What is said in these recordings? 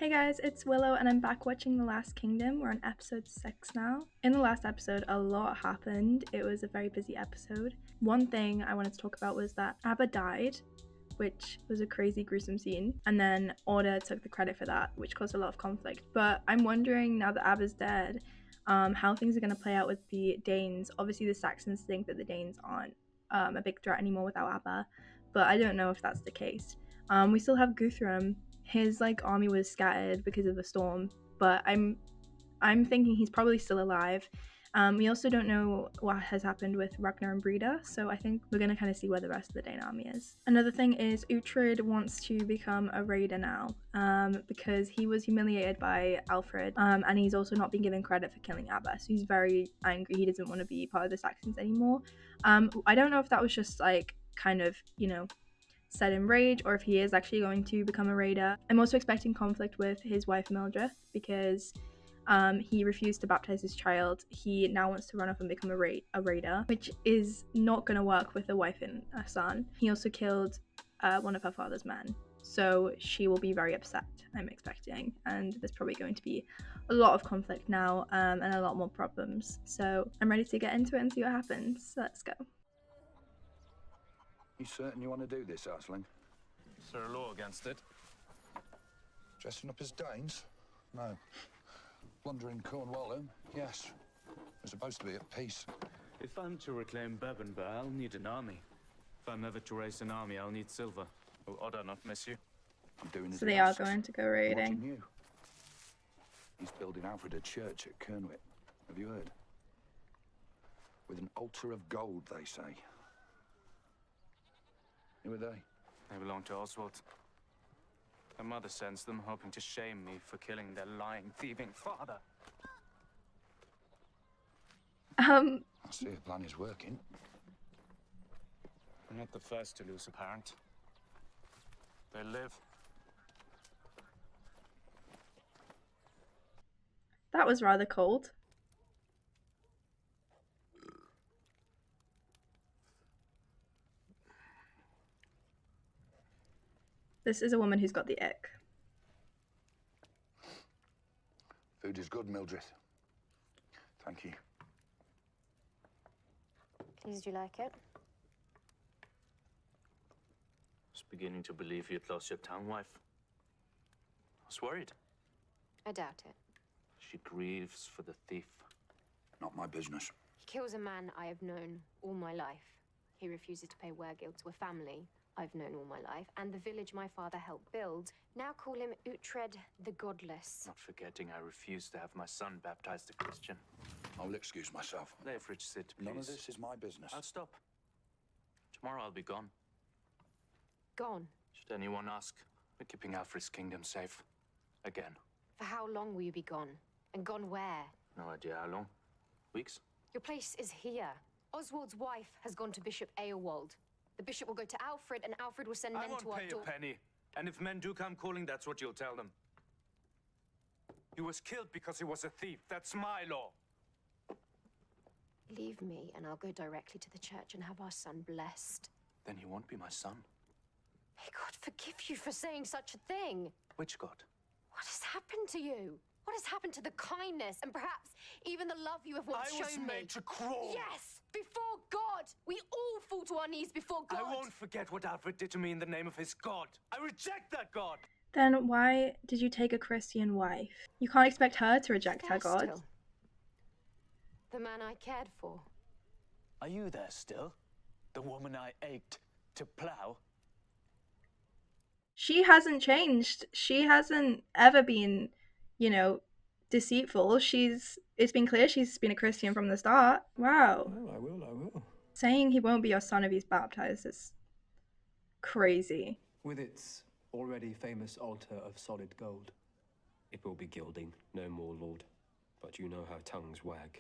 Hey guys, it's Willow and I'm back watching The Last Kingdom. We're on episode 6 now. In the last episode, a lot happened. It was a very busy episode. One thing I wanted to talk about was that Abba died, which was a crazy gruesome scene, and then Orda took the credit for that, which caused a lot of conflict. But I'm wondering, now that Abba's dead, how things are going to play out with the Danes. Obviously the Saxons think that the Danes aren't a big threat anymore without Abba, but I don't know if that's the case. We still have Guthrum. His army was scattered because of the storm, but I'm thinking he's probably still alive. We also don't know what has happened with Ragnar and Breda, so I think we're going to kind of see where the rest of the Dane army is. Another thing is Uhtred wants to become a raider now, because he was humiliated by Alfred, and he's also not been given credit for killing Abba, so he's very angry. He doesn't want to be part of the Saxons anymore. I don't know if that was just kind of, set in rage or if he is actually going to become a raider. I'm also expecting conflict with his wife Mildred because he refused to baptize his child. He now wants to run off and become a raider, which is not going to work with a wife and a son. He also killed one of her father's men, so she will be very upset, I'm expecting, and there's probably going to be a lot of conflict now, and a lot more problems. So I'm ready to get into it and see what happens. So let's go. You certain you want to do this, Arsling? Is there a law against it? Dressing up as Danes? No. Plundering Cornwall, yes. We're supposed to be at peace. If I'm to reclaim Bebbanburg, I'll need an army. If I'm ever to raise an army, I'll need silver. Will Oda not miss you? I'm doing as So he they are asks. going to go Watching raiding. you. He's building Alfred a church at Kernwit. Have you heard? With an altar of gold, they say. Who are they? They belong to Oswald. My mother sends them, hoping to shame me for killing their lying, thieving father. I see a plan is working. I'm not the first to lose a parent. They live. That was rather cold. This is a woman who's got the ick. Food is good, Mildred. Thank you. Did you like it? I was beginning to believe you'd lost your tongue, wife. I was worried. I doubt it. She grieves for the thief. Not my business. He kills a man I have known all my life. He refuses to pay weregild to a family I've known all my life, and the village my father helped build. Now call him Uhtred the Godless. Not forgetting I refused to have my son baptized a Christian. I'll excuse myself. Leverage, sit, please. None of this is my business. I'll stop. Tomorrow I'll be gone. Gone. Should anyone ask, we're keeping Alfred's kingdom safe. Again. For how long will you be gone? And gone where? No idea how long. Weeks? Your place is here. Oswald's wife has gone to Bishop Eowald. The bishop will go to Alfred, and Alfred will send men I won't to our pay door. a penny. And if men do come calling, that's what you'll tell them. He was killed because he was a thief. That's my law. Leave me, and I'll go directly to the church and have our son blessed. Then he won't be my son. May God forgive you for saying such a thing. Which God? What has happened to you? What has happened to the kindness and perhaps even the love you have once I was shown me? made to crawl. Yes, before God. We all fall to our knees before God. I won't forget what Alfred did to me in the name of his God. I reject that God. Then why did you take a Christian wife? You can't expect her to reject her There God. still. The man I cared for. Are you there still? The woman I ached to plough? She hasn't changed. She hasn't ever been, deceitful. It's been clear she's been a Christian from the start. Wow. Oh, I will. Saying he won't be your son if he's baptized is crazy. With its already famous altar of solid gold. It will be gilding, no more, Lord. But you know how tongues wag.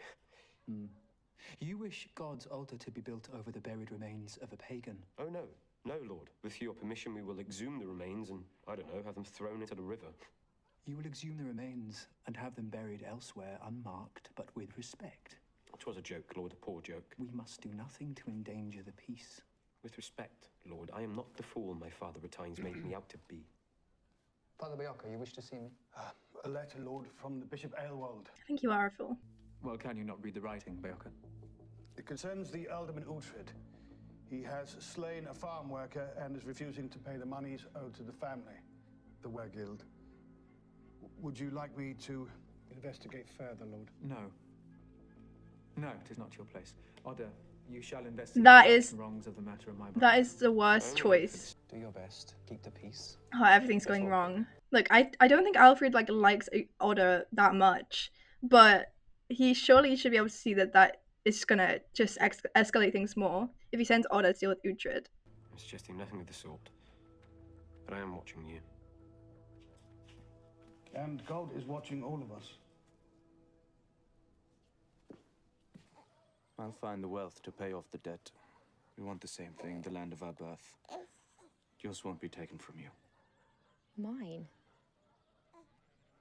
You wish God's altar to be built over the buried remains of a pagan? Oh, no. No, Lord. With your permission, we will exhume the remains and, I don't know, have them thrown into the river. You will exhume the remains and have them buried elsewhere, unmarked, but with respect. 'Twas a joke, Lord, a poor joke. We must do nothing to endanger the peace. With respect, Lord, I am not the fool my father at times made me out to be. Father Beocca, you wish to see me? A letter, Lord, from the Bishop Aelwald. I think you are a fool. Well, can you not read the writing, Beocca? It concerns the Ealdorman Uhtred. He has slain a farm worker and is refusing to pay the monies owed to the family, the Weregild. Would you like me to investigate further, Lord? No. No, it is not your place. Oda, you shall investigate That the is- wrongs of the matter of my brother. That is the worst choice. Do your best. Keep the peace. Oh, everything's going wrong. Look, I don't think Alfred like likes Oda that much, but he surely should be able to see that is gonna just escalate things more if he sends Oda to deal with Uhtred. I'm suggesting nothing of the sort. But I am watching you. And God is watching all of us. I'll find the wealth to pay off the debt. We want the same thing, the land of our birth. Yours won't be taken from you. Mine?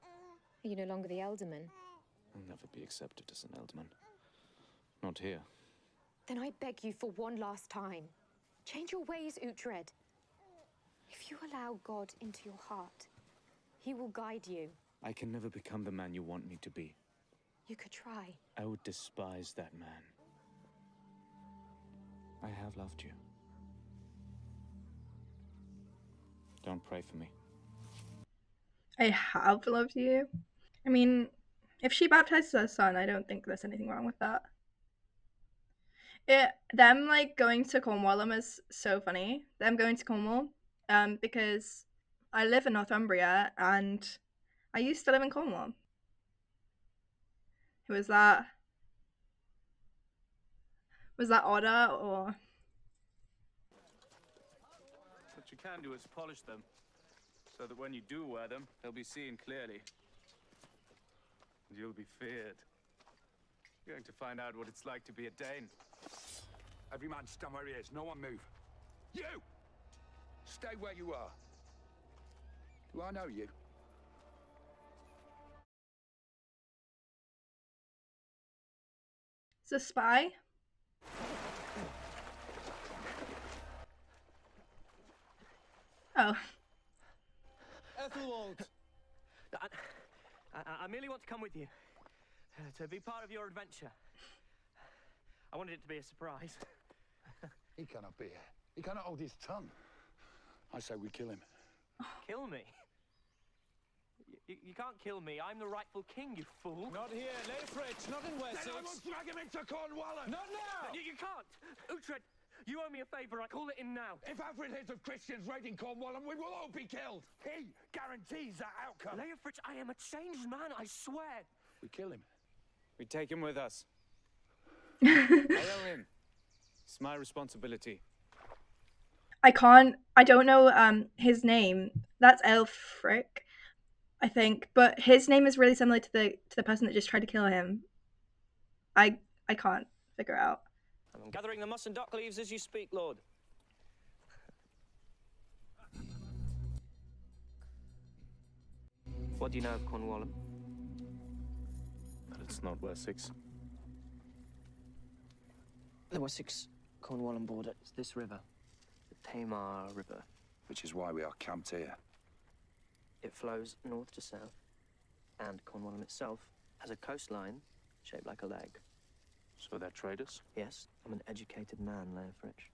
Are you no longer the Ealdorman? I'll never be accepted as an Ealdorman. Not here. Then I beg you for one last time. Change your ways, Uhtred. If you allow God into your heart, he will guide you. I can never become the man you want me to be. You could try. I would despise that man. I have loved you. Don't pray for me. I have loved you. I mean, if she baptizes her son, I don't think there's anything wrong with that. Them like going to Cornwall is so funny. Them going to Cornwall, because I live in Northumbria and I used to live in Cornwall. Was that Oda or? What you can do is polish them, so that when you do wear them, they'll be seen clearly. And you'll be feared. You're going to find out what it's like to be a Dane. Every man stand where he is. No one move. You! Stay where you are. Do I know you? It's a spy. Oh. Ethelwald! I merely want to come with you. To be part of your adventure. I wanted it to be a surprise. He cannot be here. He cannot hold his tongue. I say we kill him. Kill me? You can't kill me. I'm the rightful king, you fool. Not here, Leofric, not in Wessex. Then I will drag him into Cornwall. Not now! You can't! Uhtred, you owe me a favour. I call it in now. If Alfred hears of Christians raiding Cornwall, we will all be killed. He guarantees that outcome. Leofric, I am a changed man, I swear. We kill him. We take him with us. I owe him. It's my responsibility. I don't know his name. That's Elfric, I think, but his name is really similar to the person that just tried to kill him. I can't figure out. I'm gathering the moss and dock leaves as you speak, Lord. What do you know of Cornwall? But it's not Wessex. The Wessex Cornwall border. It's this river, the Tamar River. Which is why we are camped here. It flows north to south, and Cornwall itself has a coastline shaped like a leg. So they're traders? Yes, I'm an educated man, Leofric.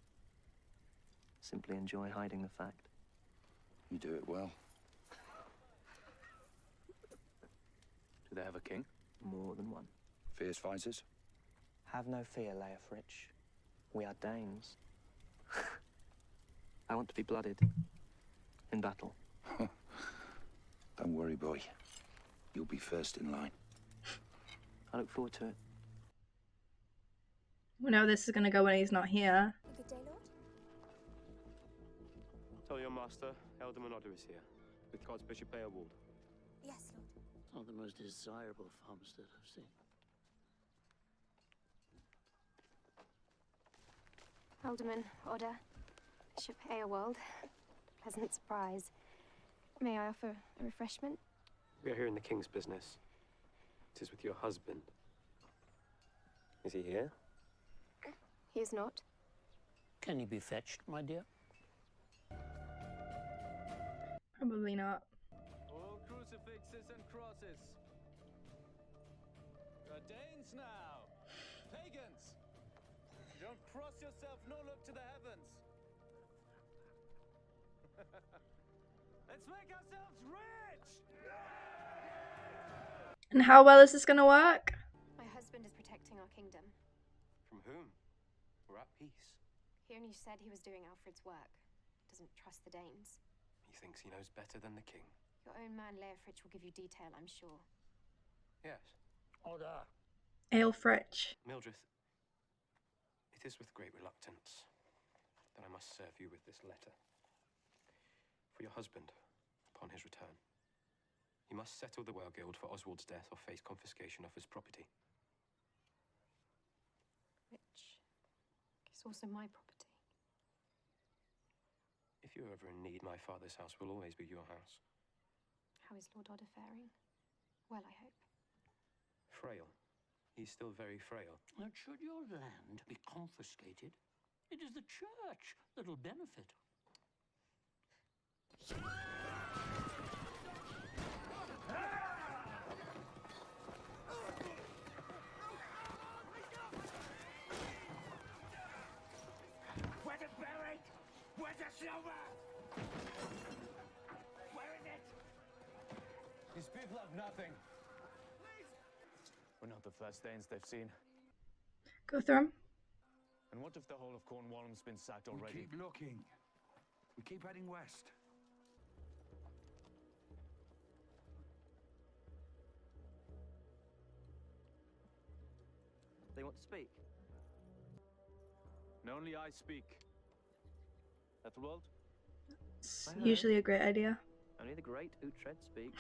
Simply enjoy hiding the fact. You do it well. Do they have a king? More than one. Fierce fighters? Have no fear, Leofric. We are Danes. I want to be blooded. In battle. Don't worry, boy. You'll be first in line. I look forward to it. We know this is gonna go when he's not here. Good day, Lord. Tell your master, Ealdorman Oda is here, with God's Bishop Aelwald. Yes, Lord. Not the most desirable farmstead I've seen. Ealdorman, Oda, Bishop Aelwald. Pleasant surprise. May I offer a refreshment? We are here in the king's business. It is with your husband. Is he here? He is not. Can he be fetched, my dear? Probably not. and crosses. You're Danes now. Pagans! Don't cross yourself, nor look to the heavens. Let's make ourselves rich! And how well is this gonna work? My husband is protecting our kingdom. From whom? We're at peace. He only said he was doing Alfred's work. Doesn't trust the Danes. He thinks he knows better than the king. Your own man, Leofrich, will give you detail, I'm sure. Yes. Order. Aelfrich. Mildred, it is with great reluctance that I must serve you with this letter. For your husband, upon his return. He must settle the Wergild for Oswald's death or face confiscation of his property. Which is also my property. If you're ever in need, my father's house will always be your house. How is Lord Otter faring? Well, I hope. Frail. He's still very frail. And should your land be confiscated, it is the church that'll benefit. Where's it buried? Where's the silver? Where is it? These people have nothing. We're not the first Danes they've seen. Go through 'em. And what if the whole of Cornwall's been sacked already? We keep looking. We keep heading west. They want to speak. And only I speak. Ethelwald? It's usually a great idea. Only the great Uhtred speak.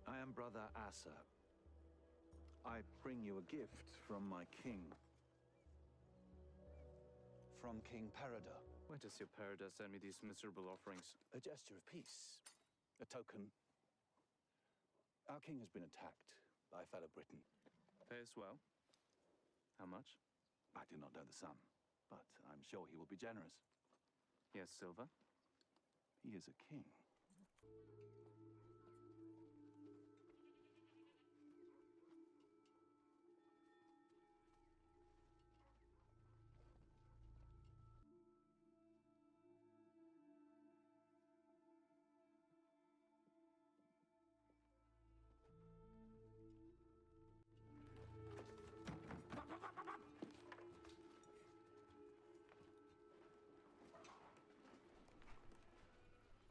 I am Brother Asa. I bring you a gift from my king. From King Peredur. Why does your Peredur send me these miserable offerings? A gesture of peace. A token. Our king has been attacked by a fellow Briton. Pay as well. How much? I do not know the sum, but I'm sure he will be generous. He has silver? He is a king.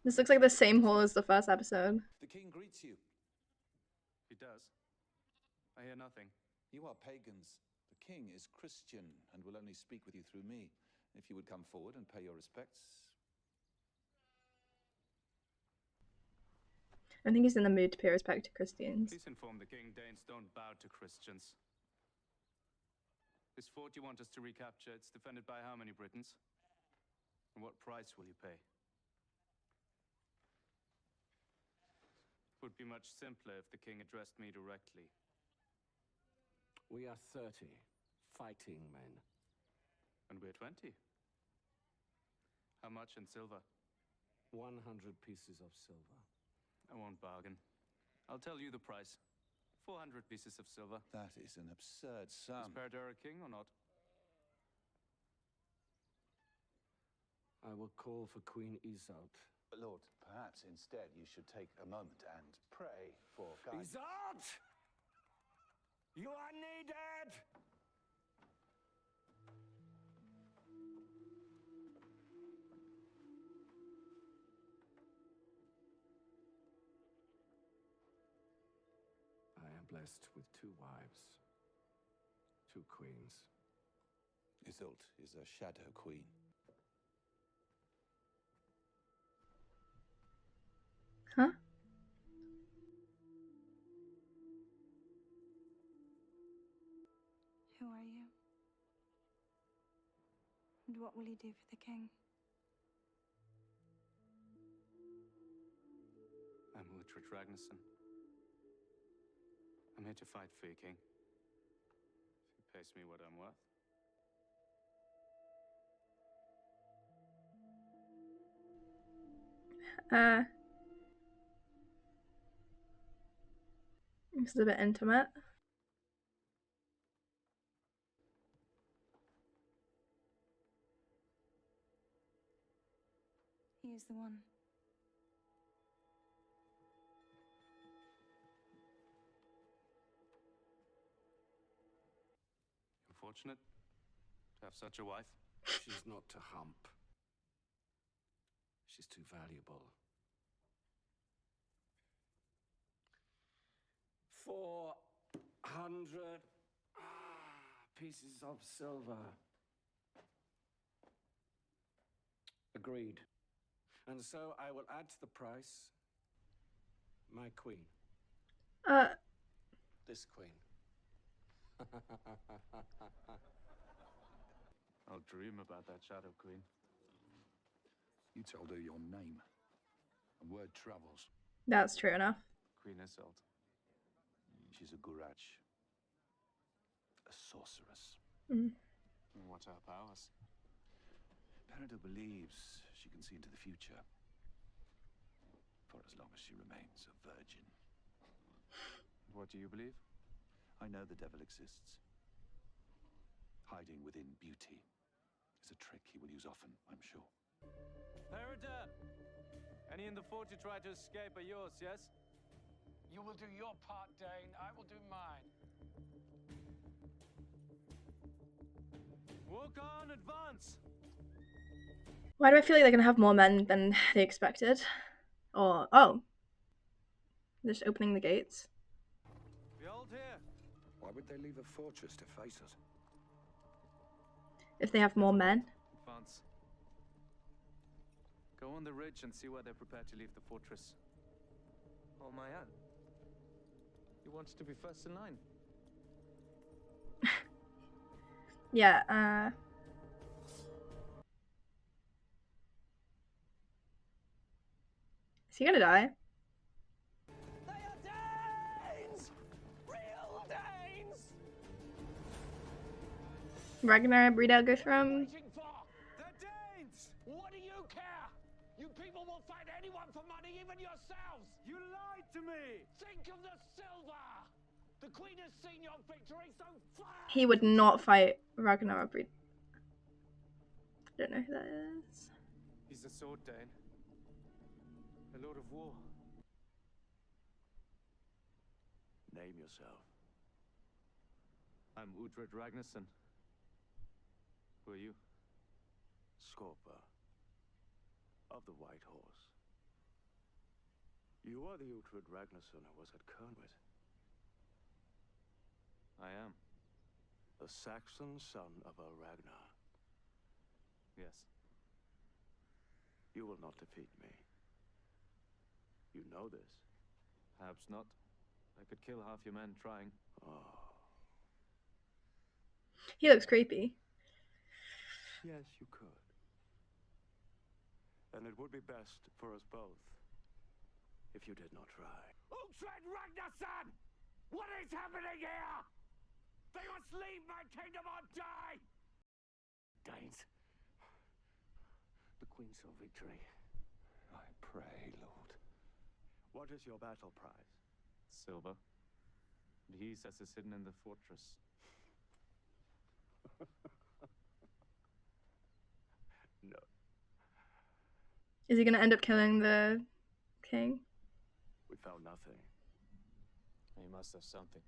This looks like the same hall as the first episode. The king greets you. He does. I hear nothing. You are pagans. The king is Christian and will only speak with you through me. If you would come forward and pay your respects. I think he's in the mood to pay respect to Christians. Please inform the king Danes don't bow to Christians. This fort you want us to recapture, it's defended by how many Britons? And what price will you pay? Would be much simpler if the king addressed me directly. We are 30 fighting men. And we're 20. How much in silver? 100 pieces of silver. I won't bargain. I'll tell you the price. 400 pieces of silver. That is an absurd sum. Is Peredur a king or not? I will call for Queen Isolde. Lord, perhaps instead you should take a moment and pray for guidance. Isolde! You are needed! I am blessed with 2 wives, 2 queens. Isolde is a shadow queen. Huh? Who are you? And what will you do for the king? I'm Uhtred Ragnarsson. I'm here to fight for you, king. If he pays me what I'm worth. This is a bit intimate. He is the one. You're fortunate to have such a wife. She's not to hump. She's too valuable. 400 pieces of silver. Agreed. And so I will add to the price my queen. This queen. I'll dream about that Shadow Queen. You told her your name, and word travels. That's true enough. Queen Isolde. She's a Guraj. A sorceress. Mm. What are her powers? Peridot believes she can see into the future. For as long as she remains a virgin. What do you believe? I know the devil exists. Hiding within beauty is a trick he will use often, I'm sure. Peridot! Any in the fort who tried to escape are yours, yes? You will do your part, Dane. I will do mine. Walk on, advance! Why do I feel like they're gonna have more men than they expected? Or, oh. They're just opening the gates. Behold here! Why would they leave a fortress to face us? If they have more men. Advance. Go on the ridge and see where they're prepared to leave the fortress. Oh, my aunt. You wanted to be first in line. Yeah, is he gonna die? They are Danes! Real Danes! Ragnar and Brida go through him. They're Danes! What do you care? You people will fight anyone for money, even yourselves! You lied to me! Think of the silver! The Queen has seen your victory, so fight! He would not fight Ragnar or Brida. I don't know who that is. He's a sword Dane. A lord of war. Name yourself. I'm Uhtred Ragnarsson. Who are you? Skorpa of the White Horse. You are the Uhtred Ragnarsson who was at Kernwit. I am. The Saxon son of Earl Ragnar. Yes. You will not defeat me. You know this. Perhaps not. I could kill half your men trying. Oh. He looks creepy. Yes, you could. And it would be best for us both if you did not try. Uhtred Ragnarsson! What is happening here? They must leave my kingdom or die! Danes. The Queen saw victory. I pray, Lord. What is your battle prize? Silver. And he says it's hidden in the fortress. No. Is he gonna end up killing the king? We found nothing. He must have something.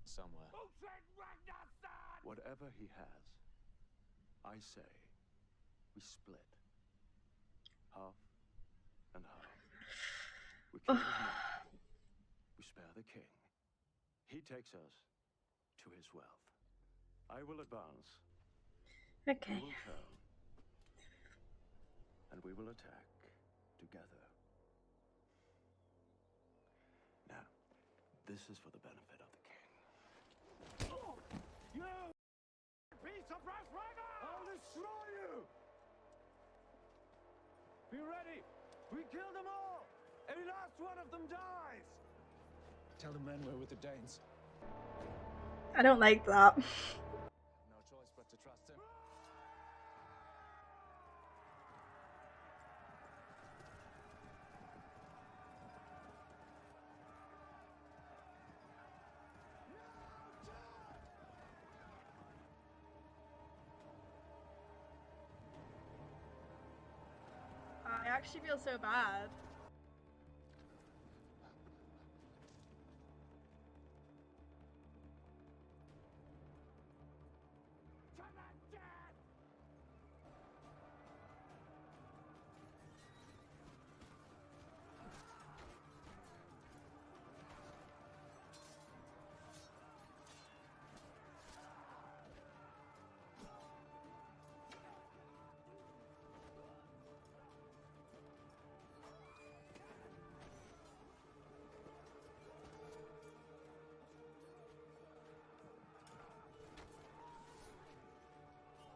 Somewhere. Whatever he has, I say we split. Half and half. We kill his men. We spare the king. He takes us to his wealth. I will advance. Okay. We will turn. And we will attack together. Now, this is for the benefit of the king. You piece of Ras Ragnar! I'll destroy you! Be ready! We kill them all! Every last one of them dies! Tell the men we're with the Danes. I don't like that. No choice but to trust him. actually feel so bad.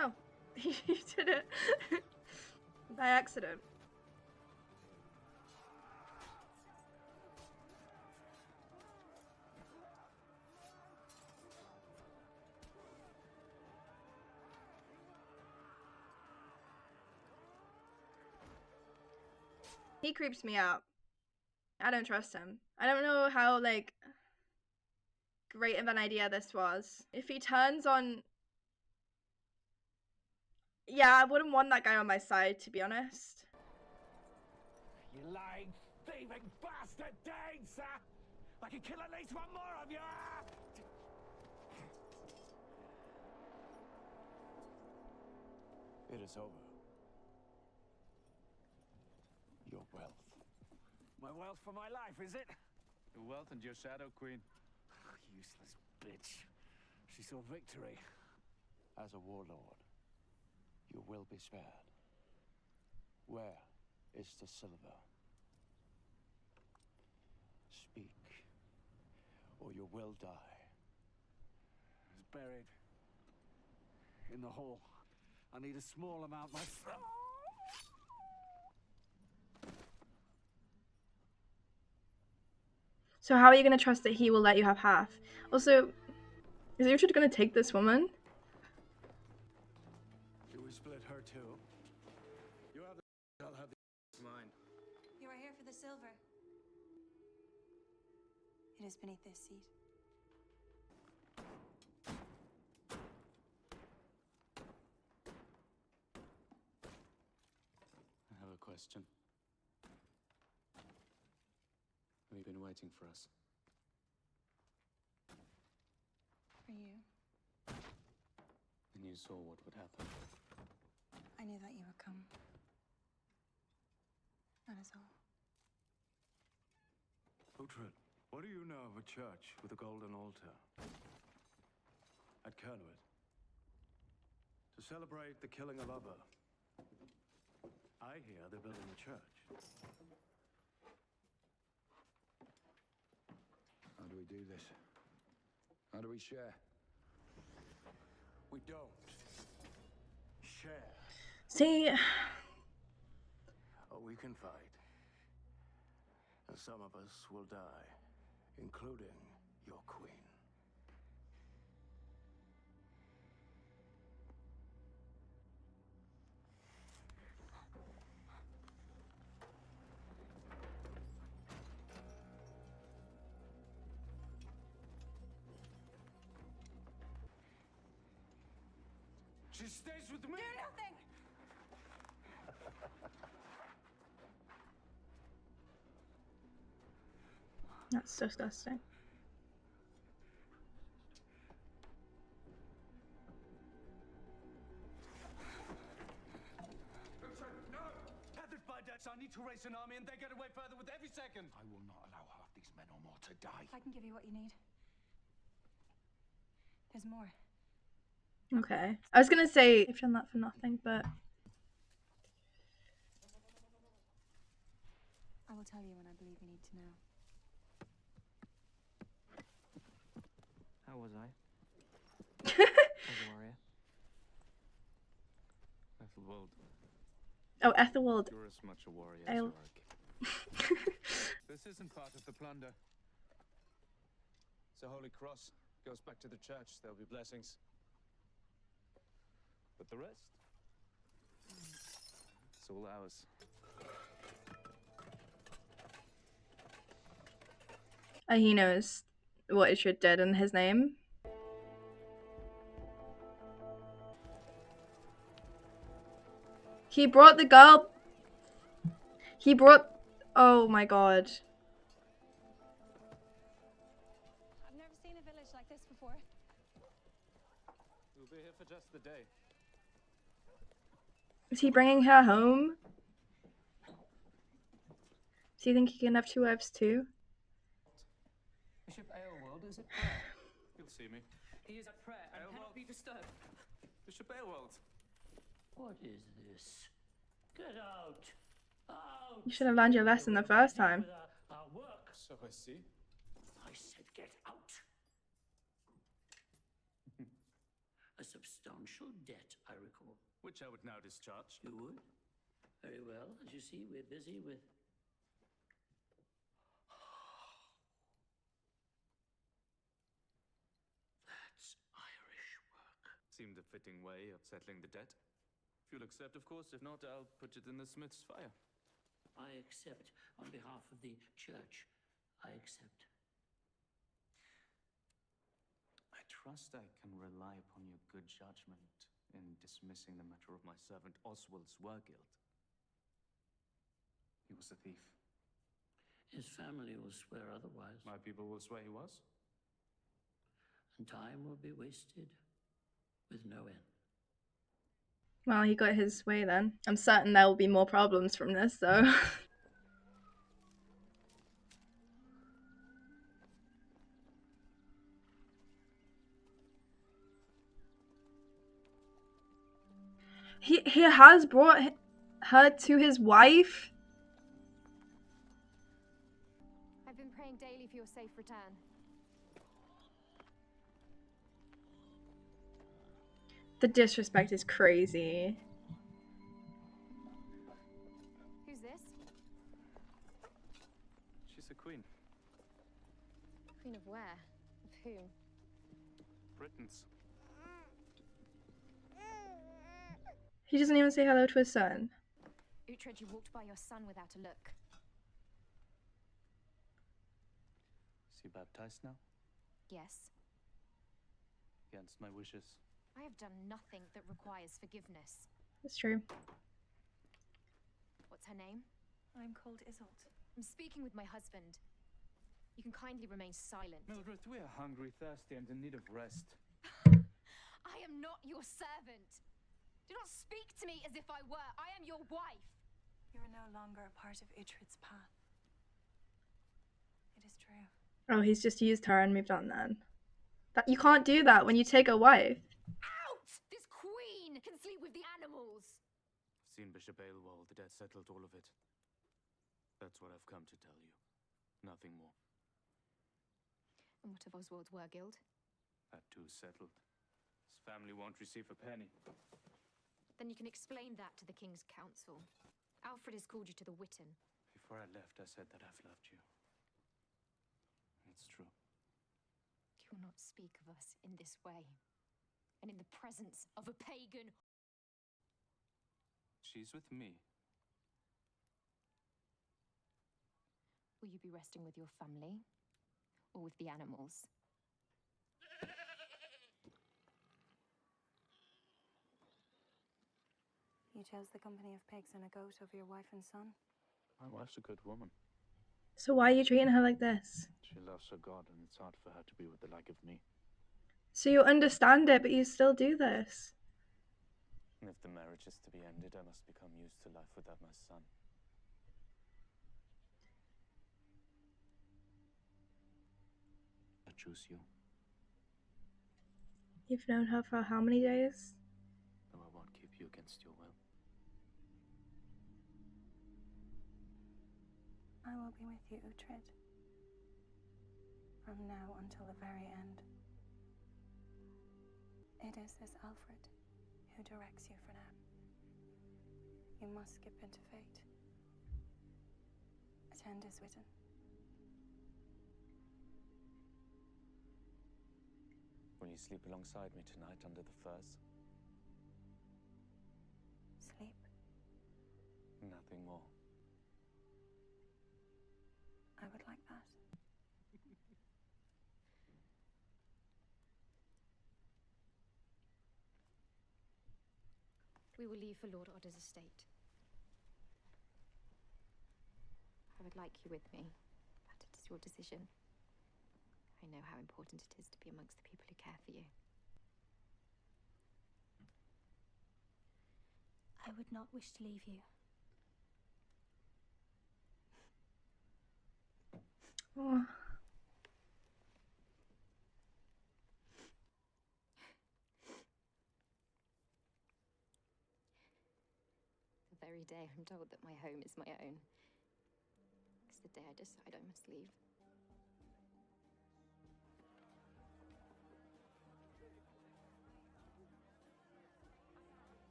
Oh, you did it by accident. He creeps me out. I don't trust him. I don't know how, like, great of an idea this was. If he turns on... Yeah, I wouldn't want that guy on my side, to be honest. You lying, thieving bastard Danes, sir! I can kill at least one more of you! It is over. Your wealth. My wealth for my life, is it? Your wealth and your shadow, Queen. Useless bitch. She saw victory. As a warlord, you will be spared. Where is the silver? Speak, or you will die. It's buried in the hall. I need a small amount myself. So how are you going to trust that he will let you have half? Also, is Uhtred going to take this woman? Do we split her too? You have the... I'll have the... Mine. You are here for the silver. It is beneath this seat. I have a question. Have you been waiting for us? For you. And you saw what would happen. I knew that you would come. That is all. Uhtred, what do you know of a church with a golden altar? At Kernwood. To celebrate the killing of Ubba. I hear they're building a church. How do we do this? How do we share? We don't share. See... Oh, we can fight. And some of us will die, including your queen. She stays with me! Do nothing! That's disgusting. No! Tethered by debts, I need to raise an army and they get away further with every second! I will not allow half these men or more to die. I can give you what you need. There's more. Okay. I was gonna say I've done that for nothing, but... I will tell you when I believe you need to know. How was I? As a warrior? Ethelwald. Oh, Ethelwald. You're as much a warrior as you are a king. This isn't part of the plunder. It's a holy cross. Goes back to the church. There'll be blessings. But the rest? It's all ours. He knows what Uhtred did in his name. He brought the girl... He brought... Oh my god. I've never seen a village like this before. We'll be here for just the day. Is he bringing her home? Do you think he can have 2 wives too? Bishop Aelwald is at prayer. He'll see me. He is at prayer and cannot be disturbed. Bishop Aelwald. What is this? Get out! Out! You should have learned your lesson the first time. With our work. So I see. I said get out. A substantial debt, I recall. Which I would now discharge. You would? Very well. As you see, we're busy with... That's Irish work. Seemed a fitting way of settling the debt. If you'll accept, of course. If not, I'll put it in the smith's fire. I accept on behalf of the church. I accept. I trust I can rely upon your good judgment in dismissing the matter of my servant Oswald Swergild. He was a thief. His family will swear otherwise. My people will swear he was. And time will be wasted with no end. Well, he got his way then. I'm certain there will be more problems from this, though. He has brought her to his wife? I've been praying daily for your safe return. The disrespect is crazy. Who's this? She's a queen. Queen of where? Of whom? Britain's. He doesn't even say hello to his son. Uhtred, you walked by your son without a look. Is he baptized now? Yes. Against my wishes. I have done nothing that requires forgiveness. That's true. What's her name? I'm called Isolde. I'm speaking with my husband. You can kindly remain silent. Mildred, we are hungry, thirsty, and in need of rest. I am not your servant. Do not speak to me as if I were. I am your wife. You are no longer a part of Uhtred's path. It is true. Oh, he's just used her and moved on then. You can't do that when you take a wife. Out! This queen can sleep with the animals. I've seen Bishop Aelwald. The debt settled all of it. That's what I've come to tell you. Nothing more. And what of Oswald Wergild? That too settled. His family won't receive a penny. Then you can explain that to the King's Council. Alfred has called you to the Witten. Before I left, I said that I've loved you. It's true. You will not speak of us in this way. And in the presence of a pagan. She's with me. Will you be resting with your family? Or with the animals? You chose the company of pigs and a goat over your wife and son? My wife's a good woman. So why are you treating her like this? She loves her God, and it's hard for her to be with the like of me. So you understand it, but you still do this. And if the marriage is to be ended, I must become used to life without my son. I choose you. You've known her for how many days? Though I won't keep you against your will. I will be with you, Uhtred. From now until the very end. It is this Alfred who directs you for now. You must skip into fate. Attend his Witten. Will you sleep alongside me tonight under the firs? Sleep. Nothing more. I would like that. We will leave for Lord Otter's estate. like you with me, but it is your decision. I know how important it is to be amongst the people who care for you. I would not wish to leave you. Oh. The very day I'm told that my home is my own is the day I decide I must leave.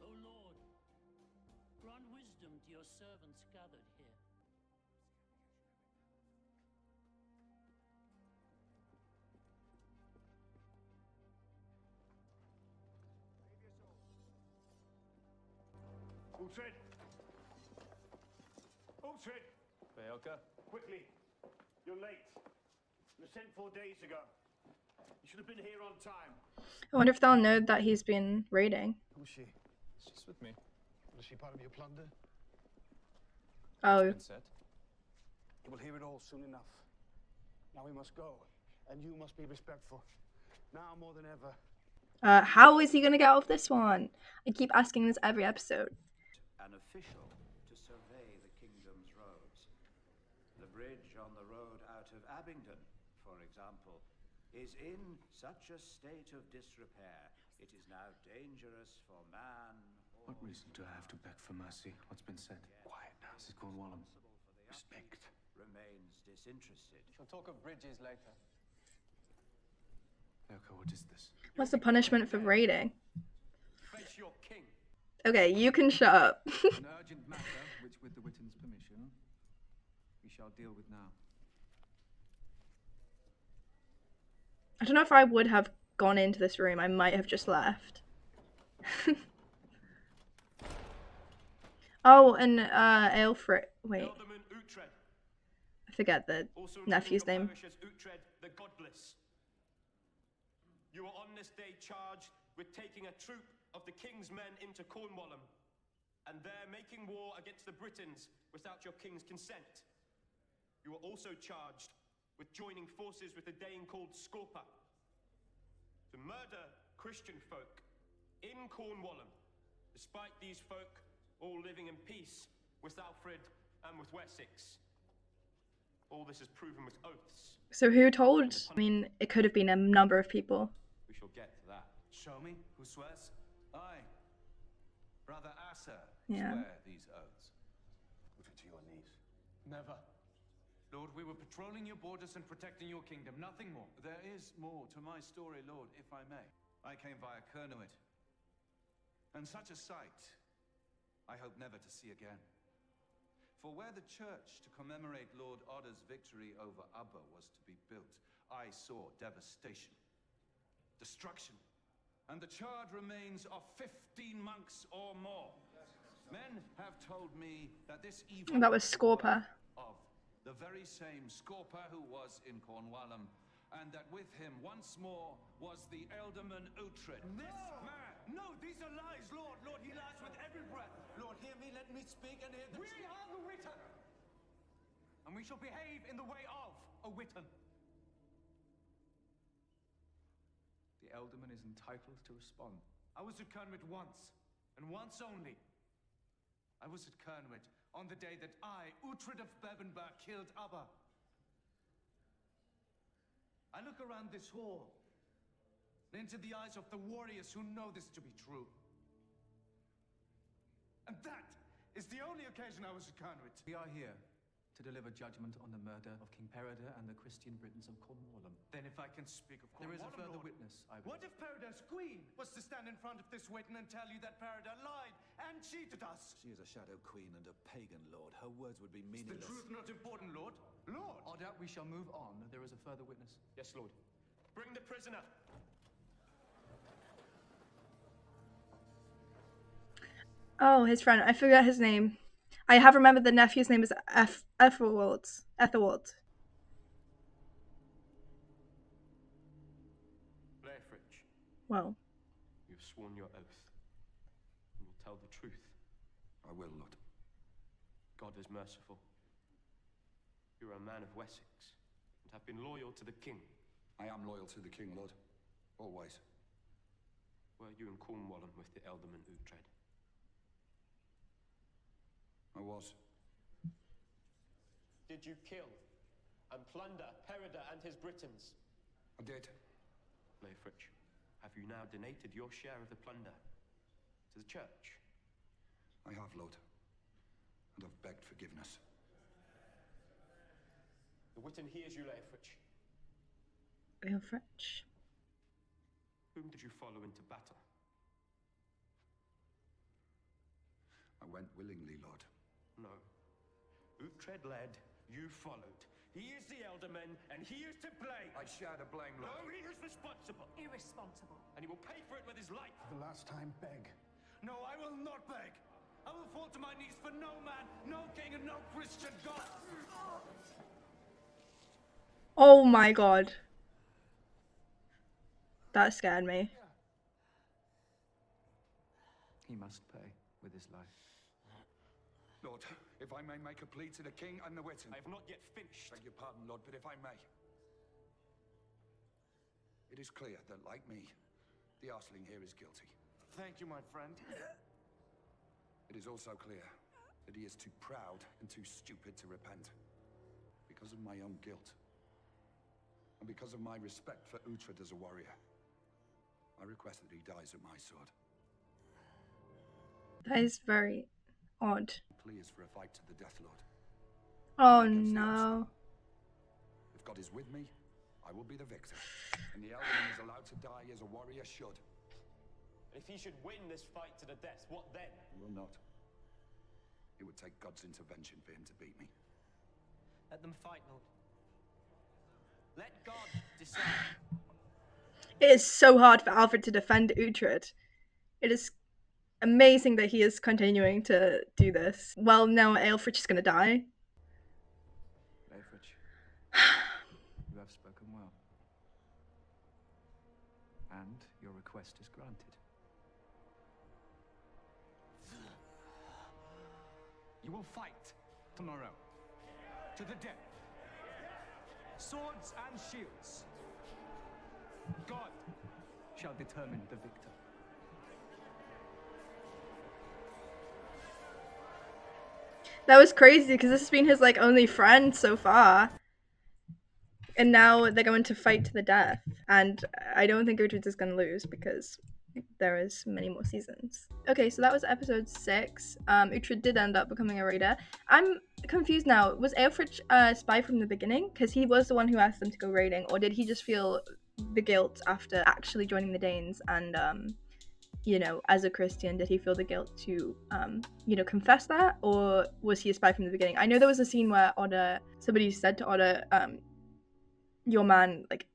O Lord, grant wisdom to your servants gathered here. Uhtred! Uhtred! Beocca? Quickly! You're late. You were sent 4 days ago. You should have been here on time. I wonder if they'll know that he's been raiding. Who's she? She's with me. Was she part of your plunder? Oh. It's been said. You will hear it all soon enough. Now we must go, and you must be respectful. Now more than ever. How is he gonna get off this one? I keep asking this every episode. An official to survey the kingdom's roads. The bridge on the road out of Abingdon, for example, is in such a state of disrepair, it is now dangerous for man. What reason do I have to beg for mercy? What's been said? Quiet now. This is Cornwallum. Respect. Remains disinterested. We'll talk of bridges later. Beocca, what is this? What's the punishment for raiding? Face your king. Okay, you can shut up. An urgent matter, which with the Wittens' permission, we shall deal with now. I don't know if I would have gone into this room. I might have just left. Oh, and Aelfric. Wait. Ealdorman Uhtred, I forget the also nephew's known in your name. parish as Uhtred the Godless. You were on this day charged with taking a troop of the king's men into Cornwallum, and there making war against the Britons without your king's consent. You were also charged with joining forces with a Dane called Scorpa to murder Christian folk in Cornwallum, despite these folk all living in peace with Alfred and with Wessex. All this is proven with oaths. So who told? I mean, it could have been a number of people. We shall get to that. Show me who swears. I, Brother Asa, Yeah. swear these oaths. Put it to your knees. Never. Lord, we were patrolling your borders and protecting your kingdom, nothing more. There is more to my story, Lord, if I may. I came via Kernuit, and such a sight I hope never to see again. For where the church to commemorate Lord Odda's victory over Ubba was to be built, I saw devastation, destruction, and the charred remains of 15 monks or more. Men have told me that this evil That was Scorpa. of the very same Scorpa who was in Cornwallum, and that with him once more was the Ealdorman Uhtred. This man! No, these are lies, Lord. Lord, he lies with every breath. Lord, hear me, let me speak and hear the We are the Witten, and we shall behave in the way of a Witten. The Ealdorman is entitled to respond. I was at Kernuit once, and once only. I was at Kernuit on the day that I, Uhtred of Bebenberg, killed Ubba. I look around this hall, and into the eyes of the warriors who know this to be true. And that is the only occasion I was at Kernuit. We are here to deliver judgment on the murder of King Peredur and the Christian Britons of Cornwallum. Then if I can speak of There is a Cornwallum, further Lord. witness, I What believe. if Peredur's queen was to stand in front of this Witten and tell you that Peredur lied and cheated us? She is a shadow queen and a pagan, Lord. Her words would be Is the meaningless. truth not important, Lord? Lord! Odda, we shall move on. There is a further witness. Yes, Lord. Bring the prisoner. Oh, his friend. I forget his name. I have remembered the nephew's name is Ethelwald. Ethelwald. Leofric, Well, you've sworn your oath. You will tell the truth. I will, Lord. God is merciful. You're a man of Wessex and have been loyal to the king. I am loyal to the king, Lord. Always. Were you in Cornwall with the Ealdorman Uhtred? I was. Did you kill and plunder Peredur and his Britons? I did. Leofric, have you now donated your share of the plunder to the church? I have, Lord. And I've begged forgiveness. The Witan hears you, Leofric. Leofric. Whom did you follow into battle? I went willingly, Lord. No. Uhtred led, you followed. He is the Ealdorman, and he is to blame. I share the blame, Lord. No, he is responsible. Irresponsible. And he will pay for it with his life. The last time, beg. No, I will not beg. I will fall to my knees for no man, no king, and no Christian God. Oh my god. That scared me. He must pay with his life. Lord, if I may make a plea to the king and the Witan. I have not yet finished. Beg your pardon, Lord, but if I may. It is clear that, like me, the Arsling here is guilty. Thank you, my friend. It is also clear that he is too proud and too stupid to repent. Because of my own guilt. And because of my respect for Uhtred as a warrior. I request that he dies at my sword. That is very odd. Plea is for a fight to the death, Lord. Oh no. If God is with me, I will be the victor. And the Ealdorman is allowed to die as a warrior should. And if he should win this fight to the death, what then? He will not. It would take God's intervention for him to beat me. Let them fight, Lord. Let God decide. It is so hard for Alfred to defend Uhtred. It is amazing that he is continuing to do this. Well, now Aelfric is gonna die. Leofric, you have spoken well. And your request is granted. You will fight tomorrow. To the death. Swords and shields. God shall determine the victor. That was crazy because this has been his like only friend so far. And now they're going to fight to the death. And I don't think Uhtred is going to lose because there is many more seasons. Okay, so that was episode 6. Uhtred did end up becoming a raider. I'm confused now. Was Aelfric a spy from the beginning? Because he was the one who asked them to go raiding. Or did he just feel the guilt after actually joining the Danes and you know, as a Christian, did he feel the guilt to, you know, confess that? Or was he a spy from the beginning? I know there was a scene where Otter, somebody said to Otter, your man, like,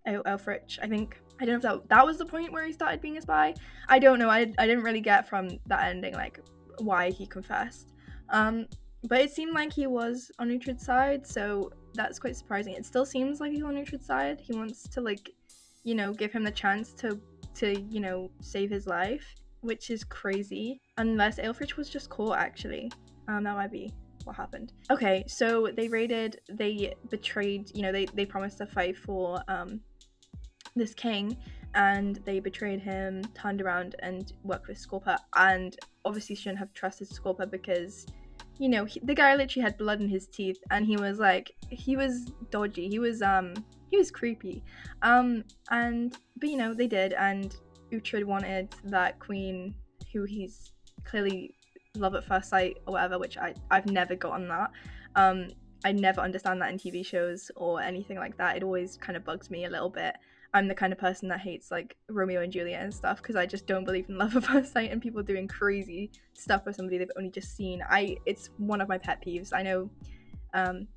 Aelfric, I think. I don't know if that was the point where he started being a spy. I don't know. I didn't really get from that ending, like, why he confessed. But it seemed like he was on Uhtred's side, so that's quite surprising. It still seems like he's on Uhtred's side. He wants to, like, you know, give him the chance to you know, save his life, which is crazy. Unless Aelfric was just caught, actually. That might be what happened. Okay, so they raided, they betrayed, you know, they promised to fight for this king, and they betrayed him, turned around and worked with Scorpa, and obviously shouldn't have trusted Scorpa because, you know, the guy literally had blood in his teeth, and he was like, he was dodgy, he was creepy. But you know, they did, and Uhtred wanted that queen who he's clearly love at first sight or whatever, which I've never gotten that. I never understand that in TV shows or anything like that. It always kind of bugs me a little bit. I'm the kind of person that hates like Romeo and Juliet and stuff because I just don't believe in love at first sight and people doing crazy stuff with somebody they've only just seen. It's one of my pet peeves, I know.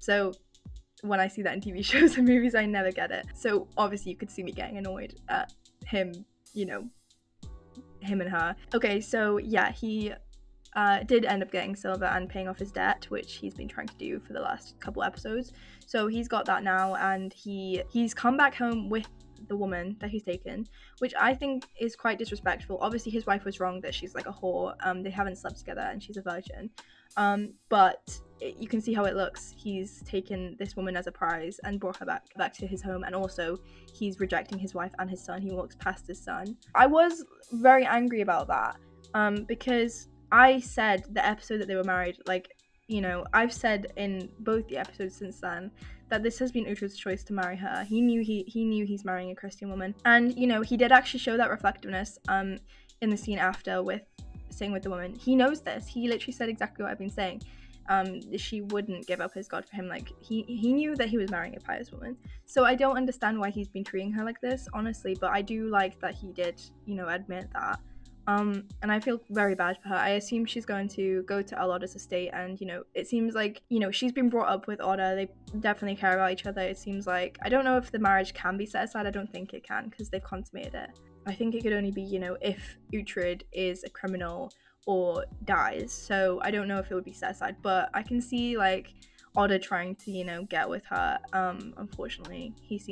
So when I see that in TV shows and movies, I never get it. So obviously you could see me getting annoyed at him, you know, him and her. Okay, so yeah, he did end up getting silver and paying off his debt, which he's been trying to do for the last couple episodes. So he's got that now, and he's come back home with the woman that he's taken, which I think is quite disrespectful. Obviously his wife was wrong that she's like a whore. They haven't slept together and she's a virgin. But you can see how it looks. He's taken this woman as a prize and brought her back to his home, and also he's rejecting his wife and his son. He walks past his son. I was very angry about that, because I said the episode that they were married, like, you know, I've said in both the episodes since then that this has been Uhtred's choice to marry her. He knew he's marrying a Christian woman, and you know, he did actually show that reflectiveness in the scene after with staying with the woman. He knows this. He literally said exactly what I've been saying. She wouldn't give up his god for him. Like, he knew that he was marrying a pious woman. So I don't understand why he's been treating her like this, honestly, but I do like that he did, you know, admit that. And I feel very bad for her. I assume she's going to go to Al-Oda's estate, and, you know, it seems like, you know, she's been brought up with Oda. They definitely care about each other, it seems like. I don't know if the marriage can be set aside. I don't think it can, because they've consummated it. I think it could only be, you know, if Uhtred is a criminal or dies. So I don't know if it would be set aside, but I can see, like, Oda trying to, you know, get with her. Unfortunately, he's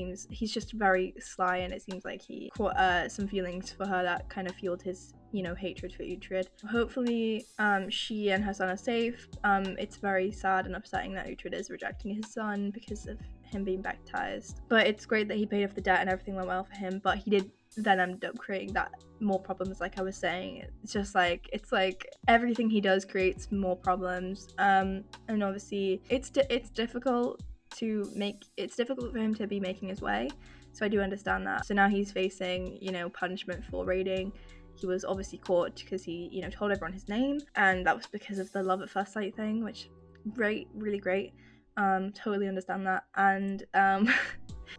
just very sly, and it seems like he caught some feelings for her that kind of fueled his, you know, hatred for Uhtred. Hopefully, she and her son are safe. It's very sad and upsetting that Uhtred is rejecting his son because of him being baptized. But it's great that he paid off the debt and everything went well for him, but he did then end up creating that more problems, like I was saying. It's just like, it's like everything he does creates more problems, and obviously it's difficult for him to be making his way, so I do understand that. So now he's facing, you know, punishment for raiding. He was obviously caught because he, you know, told everyone his name, and that was because of the love at first sight thing, which great, really great. Totally understand that. And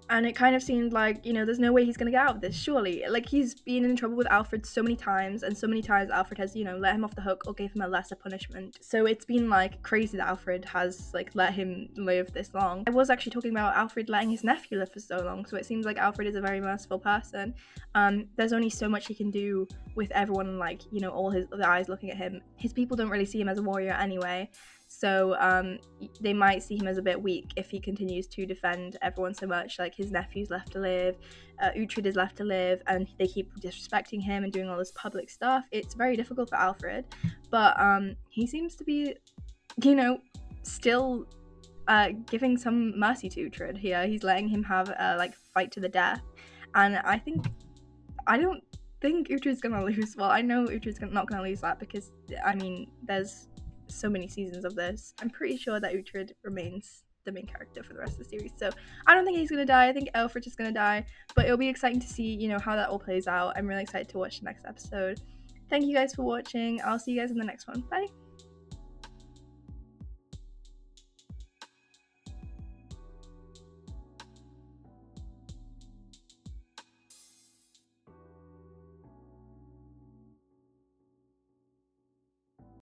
and it kind of seemed like, you know, there's no way he's gonna get out of this, surely. Like, he's been in trouble with Alfred so many times, and so many times Alfred has, you know, let him off the hook or gave him a lesser punishment. So it's been, like, crazy that Alfred has, like, let him live this long. I was actually talking about Alfred letting his nephew live for so long, so it seems like Alfred is a very merciful person. There's only so much he can do with everyone, like, you know, all the eyes looking at him. His people don't really see him as a warrior anyway. So they might see him as a bit weak if he continues to defend everyone so much. Like, his nephew's left to live, Uhtred is left to live, and they keep disrespecting him and doing all this public stuff. It's very difficult for Alfred, but he seems to be, you know, still giving some mercy to Uhtred here. He's letting him have a, like, fight to the death, and I don't think Uhtred's gonna lose. Well, I know Uhtred's not gonna lose that, because, I mean, there's so many seasons of this. I'm pretty sure that Uhtred remains the main character for the rest of the series, so I don't think he's gonna die. I think Aelfric is gonna die, but it'll be exciting to see, you know, how that all plays out. I'm really excited to watch the next episode. Thank you guys for watching. I'll see you guys in the next one. Bye.